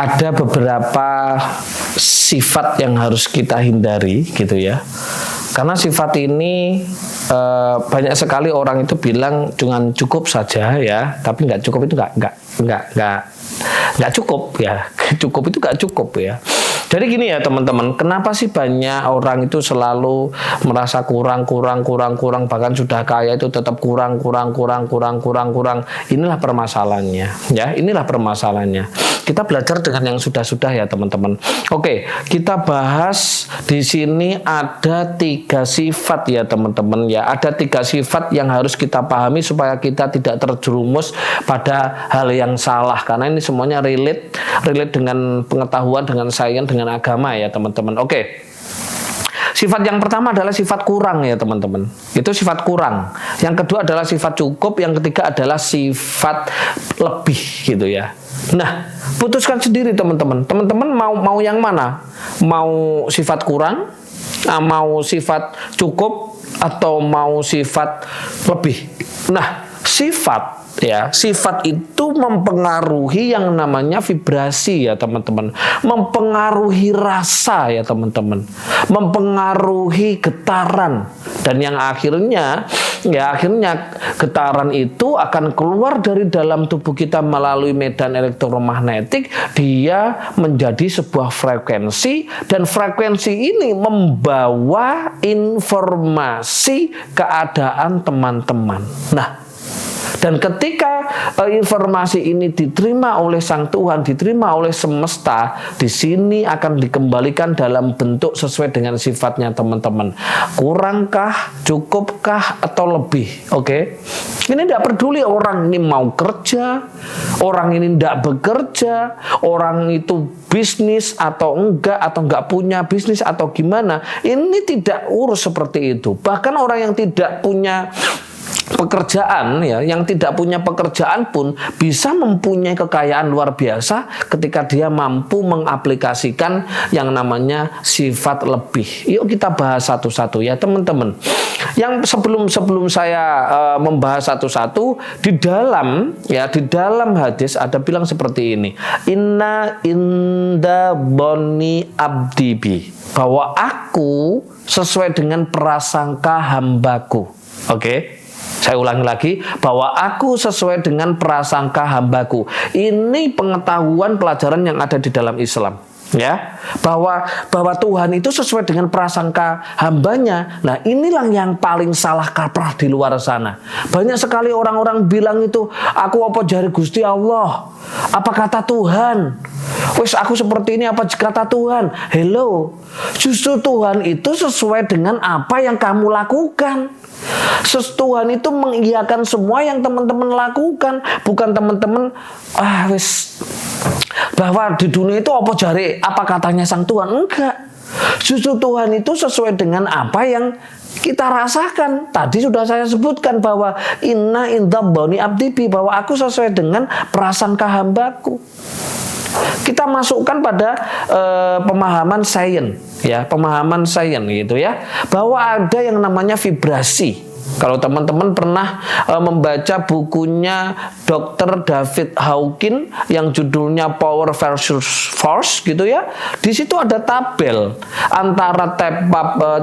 ada beberapa sifat yang harus kita hindari gitu ya. Karena sifat ini banyak sekali orang itu bilang dengan cukup saja ya, tapi nggak cukup itu nggak cukup ya. Cukup itu nggak cukup ya. Jadi gini ya teman-teman, kenapa sih banyak orang itu selalu merasa kurang, bahkan sudah kaya itu tetap kurang. Inilah permasalahannya, ya. Inilah permasalahannya. Kita belajar dengan yang sudah-sudah ya teman-teman. Oke, kita bahas di sini ada 3 sifat ya teman-teman ya. Ada 3 sifat yang harus kita pahami supaya kita tidak terjerumus pada hal yang salah. Karena ini semuanya relate dengan pengetahuan, dengan sains, dengan agama ya teman-teman. Oke. Sifat yang pertama adalah sifat kurang ya teman-teman. Itu sifat kurang. Yang kedua adalah sifat cukup. Yang ketiga adalah sifat lebih gitu ya. Nah, putuskan sendiri teman-teman. Teman-teman mau yang mana? Mau sifat kurang? Mau sifat cukup? Atau mau sifat lebih? Nah, sifat itu mempengaruhi yang namanya vibrasi ya teman-teman, mempengaruhi rasa ya teman-teman, mempengaruhi getaran, dan yang akhirnya getaran itu akan keluar dari dalam tubuh kita melalui medan elektromagnetik. Dia menjadi sebuah frekuensi, dan frekuensi ini membawa informasi keadaan teman-teman. Nah, dan ketika informasi ini diterima oleh Sang Tuhan, diterima oleh semesta, di sini akan dikembalikan dalam bentuk sesuai dengan sifatnya teman-teman. Kurangkah, cukupkah, atau lebih? Oke. Ini tidak peduli orang ini mau kerja, orang ini tidak bekerja, orang itu bisnis atau enggak punya bisnis atau gimana. Ini tidak urus seperti itu. Bahkan orang yang tidak punya pekerjaan ya, yang tidak punya pekerjaan pun bisa mempunyai kekayaan luar biasa ketika dia mampu mengaplikasikan yang namanya sifat lebih. Yuk kita bahas satu-satu ya teman-teman. Yang sebelum saya membahas satu-satu, di dalam hadis ada bilang seperti ini. Inna inda boni abdibi, bahwa aku sesuai dengan prasangka hambaku. Oke. Saya ulangi lagi, bahwa aku sesuai dengan prasangka hambaku. Ini pengetahuan pelajaran yang ada di dalam Islam. Ya, bahwa Tuhan itu sesuai dengan prasangka hambanya. Nah, inilah yang paling salah kaprah di luar sana. Banyak sekali orang-orang bilang itu, aku apa jari Gusti Allah? Apa kata Tuhan? Wes aku seperti ini apa kata Tuhan? Hello. Justru Tuhan itu sesuai dengan apa yang kamu lakukan. Tuhan itu mengiyakan semua yang teman-teman lakukan, bukan teman-teman bahwa di dunia itu apa katanya Sang Tuhan. Enggak. Justru Tuhan itu sesuai dengan apa yang kita rasakan. Tadi sudah saya sebutkan bahwa inna inda bani abdibi, bahwa aku sesuai dengan prasangka hambaku. Kita masukkan pada pemahaman sains ya, pemahaman sains gitu ya, bahwa ada yang namanya vibrasi. Kalau teman-teman pernah membaca bukunya Dr. David Hawkins yang judulnya Power versus Force gitu ya, di situ ada tabel antara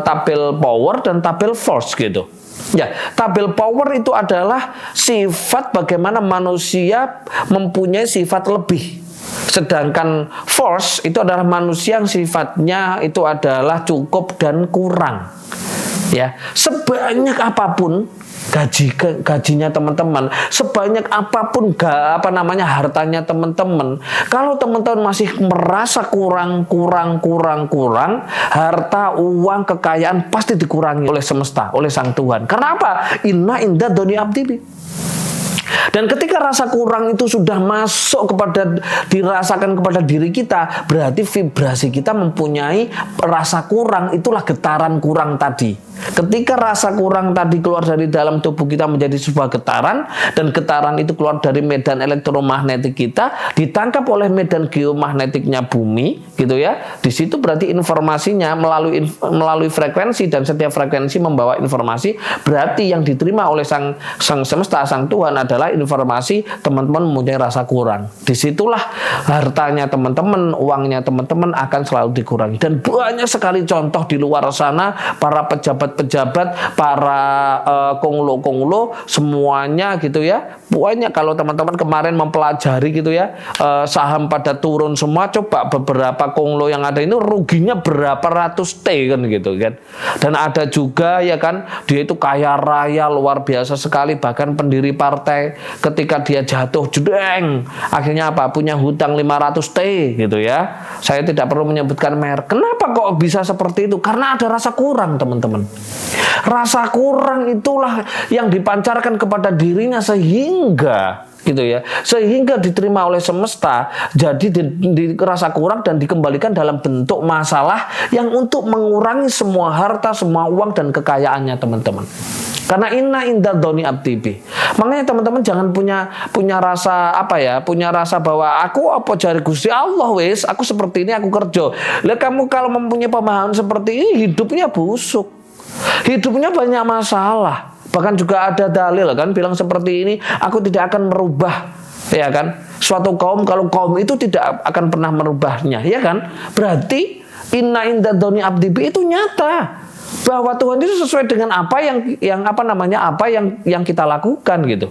tabel power dan tabel force gitu. Ya, tabel power itu adalah sifat bagaimana manusia mempunyai sifat lebih. Sedangkan force itu adalah manusia yang sifatnya itu adalah cukup dan kurang. Ya, sebanyak apapun gajinya teman-teman, sebanyak apapun hartanya teman-teman, kalau teman-teman masih merasa kurang, harta, uang, kekayaan pasti dikurangi oleh semesta, oleh Sang Tuhan. Karena apa? Inna inda doni abdibi. Dan ketika rasa kurang itu sudah masuk dirasakan kepada diri kita, berarti vibrasi kita mempunyai rasa kurang, itulah getaran kurang tadi. Ketika rasa kurang tadi keluar dari dalam tubuh kita menjadi sebuah getaran, dan getaran itu keluar dari medan elektromagnetik kita, ditangkap oleh medan geomagnetiknya bumi, gitu ya. Di situ berarti informasinya melalui frekuensi, dan setiap frekuensi membawa informasi. Berarti yang diterima oleh sang semesta, sang Tuhan adalah informasi teman-teman mempunyai rasa kurang. Disitulah hartanya teman-teman, uangnya teman-teman akan selalu dikurangi. Dan banyak sekali contoh di luar sana, para pejabat-pejabat, para konglo-konglo, semuanya gitu ya. Pokoknya kalau teman-teman kemarin mempelajari gitu ya, saham pada turun semua, coba beberapa konglo yang ada itu ruginya berapa ratus T kan gitu kan. Dan ada juga ya kan, dia itu kaya raya luar biasa sekali, bahkan pendiri partai ketika dia jatuh jedeng, akhirnya apa? Punya hutang 500 T gitu ya. Saya tidak perlu menyebutkan merek. Kenapa kok bisa seperti itu? Karena ada rasa kurang, teman-teman. Rasa kurang itulah yang dipancarkan kepada dirinya sehingga diterima oleh semesta, jadi rasa kurang dan dikembalikan dalam bentuk masalah yang untuk mengurangi semua harta, semua uang dan kekayaannya, teman-teman. Karena inna inda doni abdibi. Makanya teman-teman jangan punya rasa punya rasa bahwa aku apa jari Gusti Allah wis, aku seperti ini, aku kerja. Lah kamu kalau mempunyai pemahaman seperti ini, hidupnya busuk. Hidupnya banyak masalah. Bahkan juga ada dalil kan bilang seperti ini, aku tidak akan merubah, ya kan? Suatu kaum, kalau kaum itu tidak akan pernah merubahnya, ya kan? Berarti inna inda doni abdibi itu nyata bahwa Tuhan itu sesuai dengan apa yang kita lakukan gitu.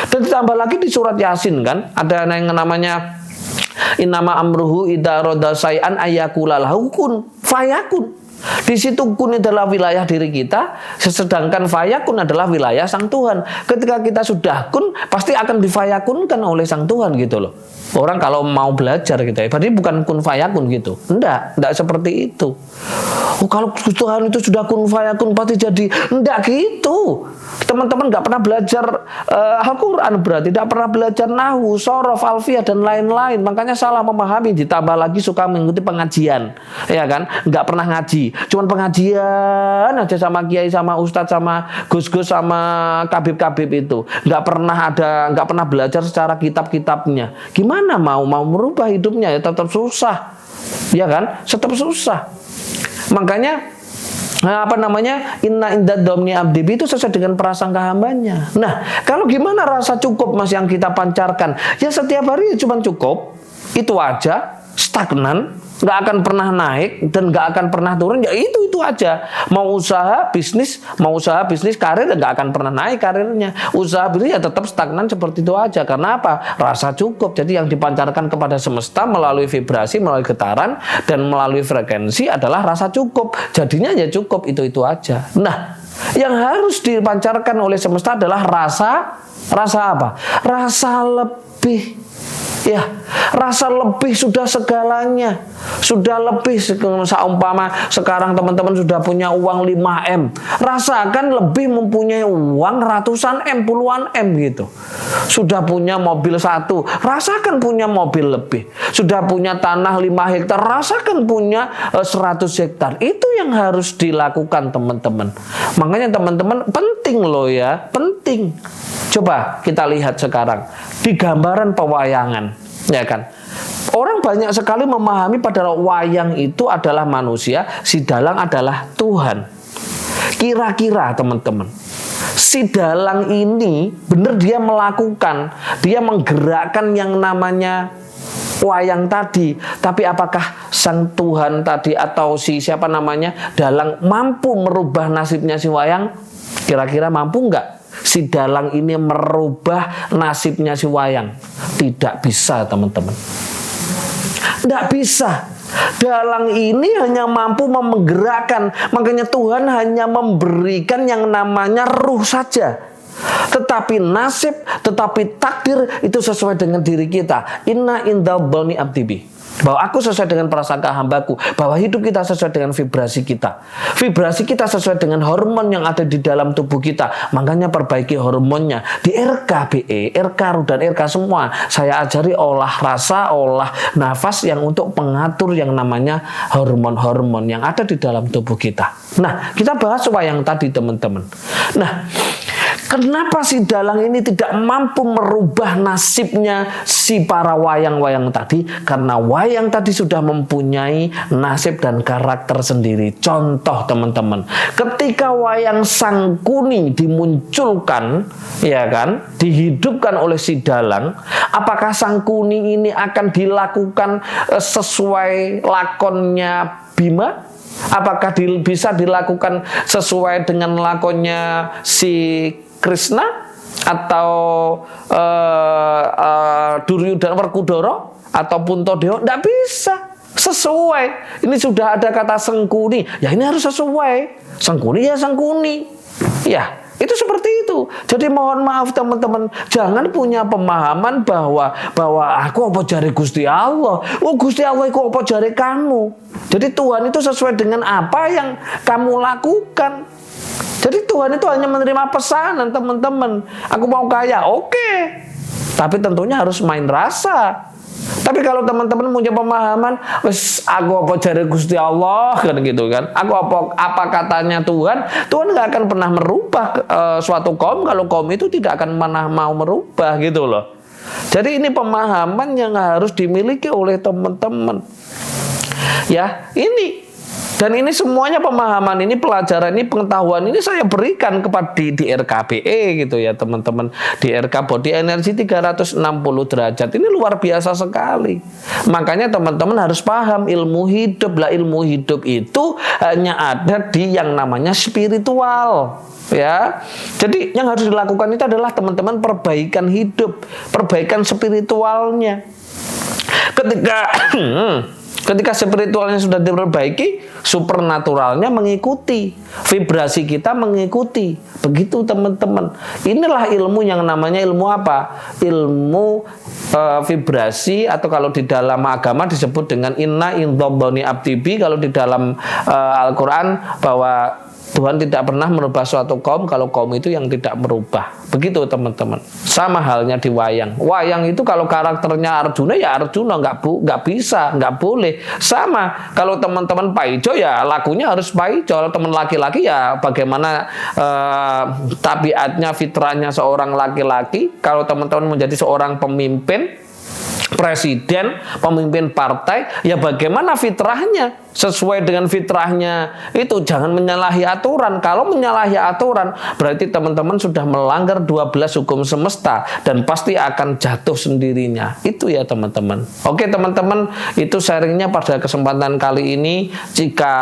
Dan ditambah lagi di surat Yasin kan, ada yang namanya innama amruhu idza arada syai'an ayyakula lahu kun fayakun. Di situ kun adalah wilayah diri kita, sedangkan fayakun adalah wilayah sang Tuhan. Ketika kita sudah kun, pasti akan difayakunkan oleh sang Tuhan gitu loh. Orang kalau mau belajar gitu ya, berarti bukan kun fayakun gitu. Enggak seperti itu. Oh, kalau Tuhan itu sudah kun fayakun pasti jadi. Enggak gitu. Teman-teman nggak pernah belajar Al-Quran, berarti tidak pernah belajar Nahwu, Shorof, Alfiyah dan lain-lain. Makanya salah memahami, ditambah lagi suka mengikuti pengajian, ya kan? Nggak pernah ngaji, cuman pengajian aja sama kiai, sama ustadz, sama gus-gus, sama kabib-kabib itu. Nggak pernah belajar secara kitab-kitabnya. Gimana mau merubah hidupnya? Ya tetap susah, ya kan? Tetap susah. Makanya inna inda domni abdibi itu sesuai dengan prasangka hambanya. Nah, kalau gimana rasa cukup mas yang kita pancarkan? Ya setiap hari ya cuma cukup, itu aja, stagnan, nggak akan pernah naik dan nggak akan pernah turun. Ya itu aja. Mau usaha bisnis karir nggak akan pernah naik karirnya. Usaha bisnis ya tetap stagnan seperti itu aja. Karena apa? Rasa cukup. Jadi yang dipancarkan kepada semesta melalui vibrasi, melalui getaran dan melalui frekuensi adalah rasa cukup. Jadinya ya cukup, itu aja. Nah, yang harus dipancarkan oleh semesta adalah rasa apa? Rasa lebih. Ya, rasa lebih sudah segalanya. Sudah lebih, seumpama sekarang teman-teman sudah punya uang 5M. Rasakan lebih mempunyai uang ratusan M, puluhan M gitu. Sudah punya mobil 1, rasakan punya mobil lebih. Sudah punya tanah 5 hektar, rasakan punya 100 hektar. Itu yang harus dilakukan teman-teman. Makanya teman-teman penting loh ya, penting. Coba kita lihat sekarang di gambaran pewayangan, ya kan? Orang banyak sekali memahami padahal wayang itu adalah manusia, si dalang adalah Tuhan. Kira-kira teman-teman, si dalang ini benar dia menggerakkan yang namanya wayang tadi, tapi apakah sang Tuhan tadi atau dalang mampu merubah nasibnya si wayang? Kira-kira mampu nggak si dalang ini merubah nasibnya si wayang? Tidak bisa teman-teman, tidak bisa. Dalang ini hanya mampu menggerakkan. Makanya Tuhan hanya memberikan yang namanya ruh saja. Tetapi nasib, tetapi takdir itu sesuai dengan diri kita. Inna inda bani abdibi. Bahwa aku sesuai dengan prasangka hambaku. Bahwa hidup kita sesuai dengan vibrasi kita. Vibrasi kita sesuai dengan hormon yang ada di dalam tubuh kita. Makanya perbaiki hormonnya. Di RKBE, RK dan RK semua, saya ajari olah rasa, olah nafas yang untuk pengatur yang namanya hormon-hormon yang ada di dalam tubuh kita. Nah, kita bahas wayang tadi, teman-teman. Nah, kenapa si dalang ini tidak mampu merubah nasibnya si para wayang-wayang tadi? Karena wayang tadi sudah mempunyai nasib dan karakter sendiri. Contoh, teman-teman, ketika wayang Sangkuni dimunculkan, ya kan, dihidupkan oleh si dalang, apakah Sangkuni ini akan dilakukan sesuai lakonnya Bima? Apakah bisa dilakukan sesuai dengan lakonnya si Krishna atau Duryudana Werkudara atau Puntadewa? Tidak bisa sesuai. Ini sudah ada kata Sangkuni, ya ini harus sesuai. Sangkuni ya Sangkuni, ya itu seperti itu. Jadi mohon maaf teman-teman, jangan punya pemahaman bahwa aku apa jari Gusti Allah. Oh Gusti Allah itu apa jari kamu. Jadi Tuhan itu sesuai dengan apa yang kamu lakukan. Jadi Tuhan itu hanya menerima pesanan, teman-teman. Aku mau kaya, oke. Tapi tentunya harus main rasa. Tapi kalau teman-teman punya pemahaman, wes aku apa jari Gusti Allah kan gitu kan. Aku apa katanya Tuhan nggak akan pernah merubah suatu kaum kalau kaum itu tidak akan pernah mau merubah gitu loh. Jadi ini pemahaman yang harus dimiliki oleh teman-teman. Ya, ini. Dan ini semuanya pemahaman, ini pelajaran, ini pengetahuan, ini saya berikan kepada di RKBE gitu ya teman-teman. Di RK Body Energy 360 derajat. Ini luar biasa sekali. Makanya teman-teman harus paham ilmu hidup. Lah ilmu hidup itu hanya ada di yang namanya spiritual. Ya, jadi yang harus dilakukan itu adalah teman-teman perbaikan hidup, perbaikan spiritualnya. Ketika spiritualnya sudah diperbaiki, supernaturalnya mengikuti, vibrasi kita mengikuti. Begitu teman-teman. Inilah ilmu yang namanya ilmu apa? Ilmu vibrasi, atau kalau di dalam agama disebut dengan inna indoboni abdibi. Kalau di dalam Al-Quran bahwa Tuhan tidak pernah merubah suatu kaum kalau kaum itu yang tidak merubah. Begitu teman-teman. Sama halnya di wayang. Wayang itu kalau karakternya Arjuna ya Arjuna, nggak bisa, nggak boleh. Sama kalau teman-teman Paijo ya lakunya harus Paijo. Kalau teman laki-laki ya bagaimana tabiatnya, fitrahnya seorang laki-laki. Kalau teman-teman menjadi seorang pemimpin, presiden, pemimpin partai, ya bagaimana fitrahnya? Sesuai dengan fitrahnya itu, jangan menyalahi aturan. Kalau menyalahi aturan berarti teman-teman sudah melanggar 12 hukum semesta dan pasti akan jatuh sendirinya. Itu ya teman-teman. Oke teman-teman, itu sharingnya pada kesempatan kali ini. Jika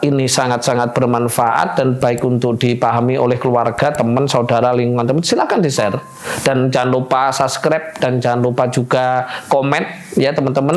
ini sangat-sangat bermanfaat dan baik untuk dipahami oleh keluarga, teman, saudara, lingkungan teman, silakan di-share. Dan jangan lupa subscribe dan jangan lupa juga komen ya teman-teman.